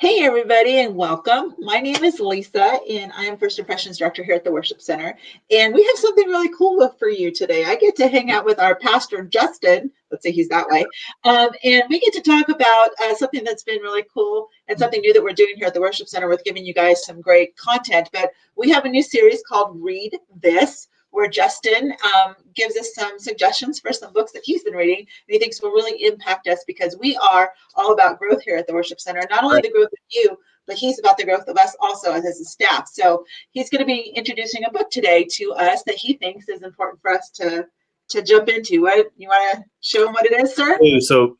Hey, everybody, and welcome. My name is Lisa, and I am First Impressions Director here at the Worship Center. And we have something really cool for you today. I get to hang out with our pastor, Justin. Let's say he's that way. And we get to talk about something that's been really cool and something new that we're doing here at the Worship Center with giving you guys some great content. But we have a new series called Read This, where Justin gives us some suggestions for some books that he's been reading and he thinks will really impact us, because we are all about growth here at the Worship Center. Not only the growth of you, but he's about the growth of us also as his staff. So he's going to be introducing a book today to us that he thinks is important for us to jump into. What you want to show him what it is, sir?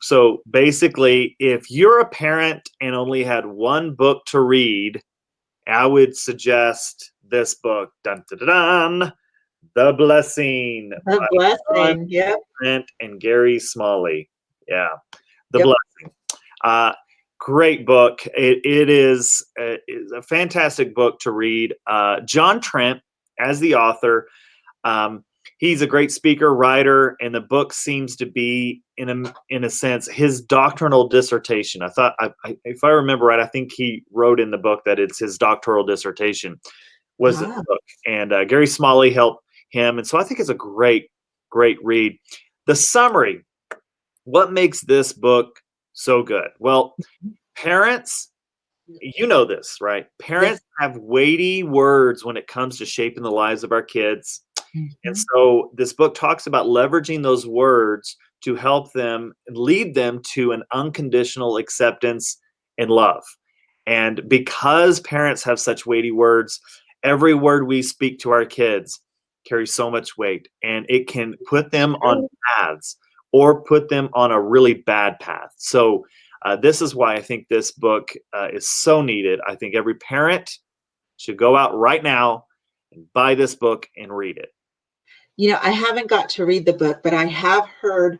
So basically, if you're a parent and only had one book to read, I would suggest this book. Dun, dun, dun, dun. The Blessing. The Blessing. Yep. Brent and Gary Smalley. Yeah. The Yep. Blessing. Great book. It is a fantastic book to read. John Trent, as the author, he's a great speaker, writer, and the book seems to be, in a sense, his doctrinal dissertation. I thought, if I remember right, I think he wrote in the book that it's his doctoral dissertation was the book. And Gary Smalley helped him. And so I think it's a great read. The summary, what makes this book so good? Well, parents, you know this, right? Parents have weighty words when it comes to shaping the lives of our kids. And so this book talks about leveraging those words to help them and lead them to an unconditional acceptance and love. And because parents have such weighty words, every word we speak to our kids carries so much weight, and it can put them on paths or put them on a really bad path. So this is why I think this book is so needed. I think every parent should go out right now and buy this book and read it. You know, I haven't got to read the book, but I have heard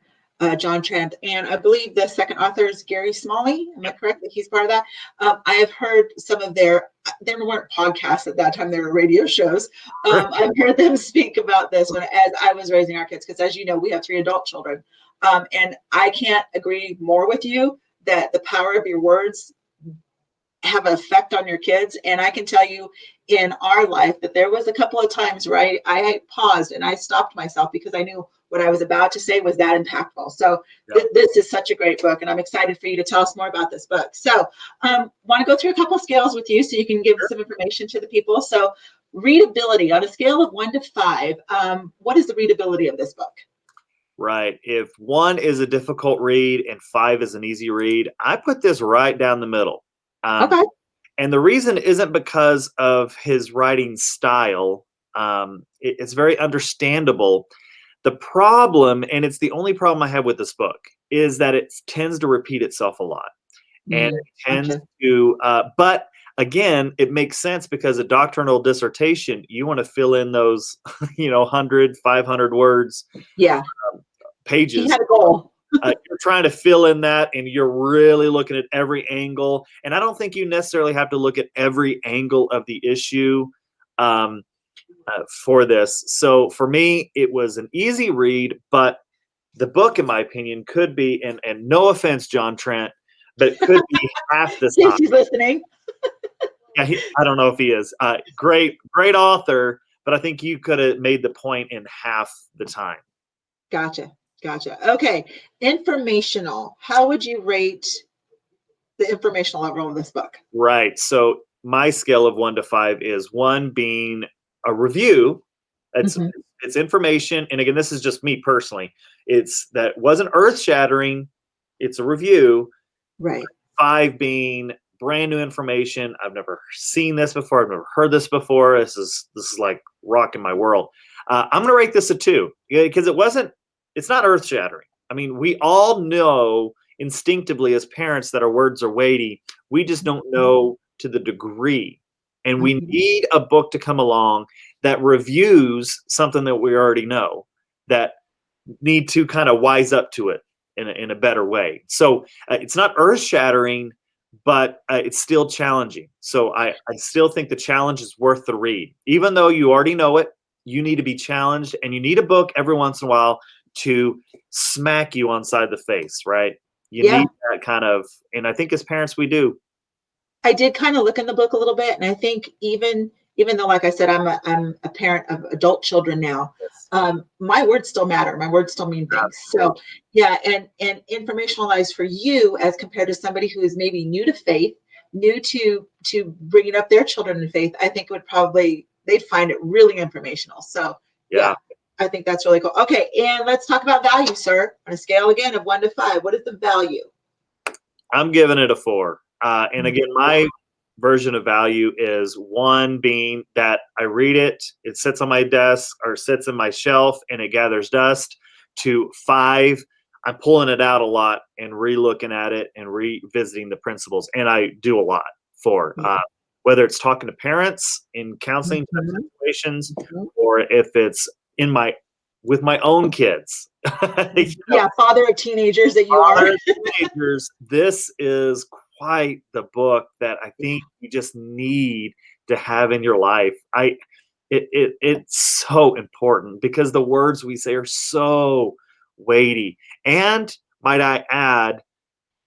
John Trent, and I believe the second author is Gary Smalley. Am I correct that he's part of that? I have heard some of there weren't podcasts at that time, they were radio shows. I've heard them speak about this as I was raising our kids, because as you know, we have 3 adult children. And I can't agree more with you that the power of your words have an effect on your kids. And I can tell you in our life that there was a couple of times where I paused and I stopped myself because I knew what I was about to say was that impactful. So this is such a great book, and I'm excited for you to tell us more about this book. So want to go through a couple of scales with you so you can give some information to the people. So readability on a scale of 1 to 5, what is the readability of this book? Right. If 1 is a difficult read and 5 is an easy read, I put this right down the middle. Okay. And the reason isn't because of his writing style. It's very understandable. The problem, and it's the only problem I have with this book, is that it tends to repeat itself a lot. And it tends to, but again, it makes sense because a doctrinal dissertation, you want to fill in those, 100, 500 words. Yeah. Pages. He had a goal. You're trying to fill in that, and you're really looking at every angle. And I don't think you necessarily have to look at every angle of the issue for this. So for me, it was an easy read, but the book, in my opinion, could be, and no offense, John Trent, but it could be half the time. He's listening. Yeah, I don't know if he is. Great author, but I think you could have made the point in half the time. Gotcha. Okay. Informational. How would you rate the informational level of this book? Right. So my scale of 1 to 5 is 1 being a review. It's information. And again, this is just me personally. That wasn't earth shattering. It's a review. Right. 5 being brand new information. I've never seen this before. I've never heard this before. This is like rocking my world. I'm going to rate this a 2 because it's not earth shattering. I mean, we all know instinctively as parents that our words are weighty. We just don't know to the degree. And we need a book to come along that reviews something that we already know, that need to kind of wise up to it in a better way. So it's not earth shattering, but it's still challenging. So I still think the challenge is worth the read. Even though you already know it, you need to be challenged, and you need a book every once in a while to smack you on side the face, right? You need that kind of, and I think as parents we do. I did kind of look in the book a little bit, and I think even though, like I said, I'm a parent of adult children now, Yes. my words still matter. My words still mean things. So Absolutely. yeah, and informationalized for you as compared to somebody who is maybe new to faith, new to bringing up their children in faith. I think it would probably they'd find it really informational. So yeah. Yeah. I think that's really cool. Okay, and let's talk about value, sir. On a scale again of 1 to 5, what is the value? I'm giving it a 4. And again, my version of value is 1 being that I read it, it sits on my desk or sits in my shelf and it gathers dust, to 5, I'm pulling it out a lot and re-looking at it and revisiting the principles. And I do a lot for Yeah. whether it's talking to parents in counseling type Mhm, situations, mhm. or if it's in my with my own kids. You know, Yeah, father of teenagers that you are. Father of teenagers, this is quite the book that I think you just need to have in your life. It's so important because the words we say are so weighty. And might I add,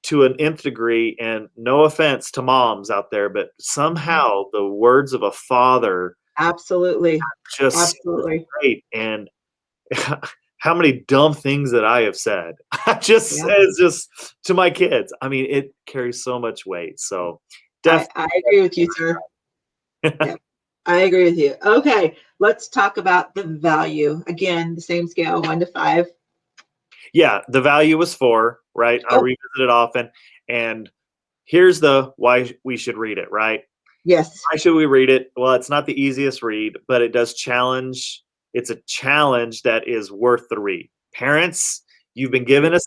to an nth degree, and no offense to moms out there, but Mhm. somehow the words of a father Absolutely. just so Absolutely. great. And how many dumb things that I have said. I just Yeah. it's just to my kids. I mean, it carries so much weight. So definitely. I agree with you, sir. Yeah, I agree with you. Okay, let's talk about the value. Again, the same scale, 1 to 5. Yeah, the value was 4, right? I Oh, revisit it often. And here's the why we should read it, right? yes. Why should we read it? Well, it's not the easiest read, but it does challenge. It's a challenge that is worth the read. Parents, you've been given a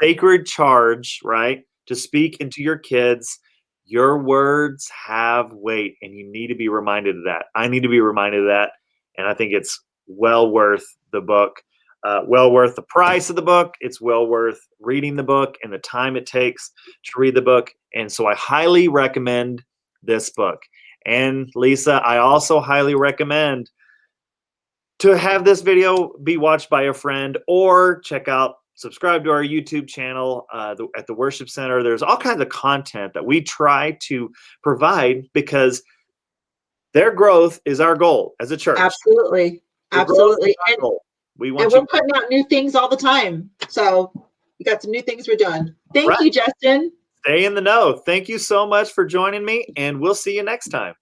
sacred charge, right? To speak into your kids. Your words have weight, and you need to be reminded of that. I need to be reminded of that. And I think it's well worth the book, well worth the price of the book. It's well worth reading the book and the time it takes to read the book. And so I highly recommend this book. And Lisa, I also highly recommend to have this video be watched by a friend, or subscribe to our YouTube channel at the Worship Center. There's all kinds of content that we try to provide because their growth is our goal as a church. Absolutely. Your growth is Absolutely. our goal. We And want you we're putting out new things all the time. So we got some new things we're doing. Thank right. you, Justin. Stay in the know. Thank you so much for joining me, and we'll see you next time.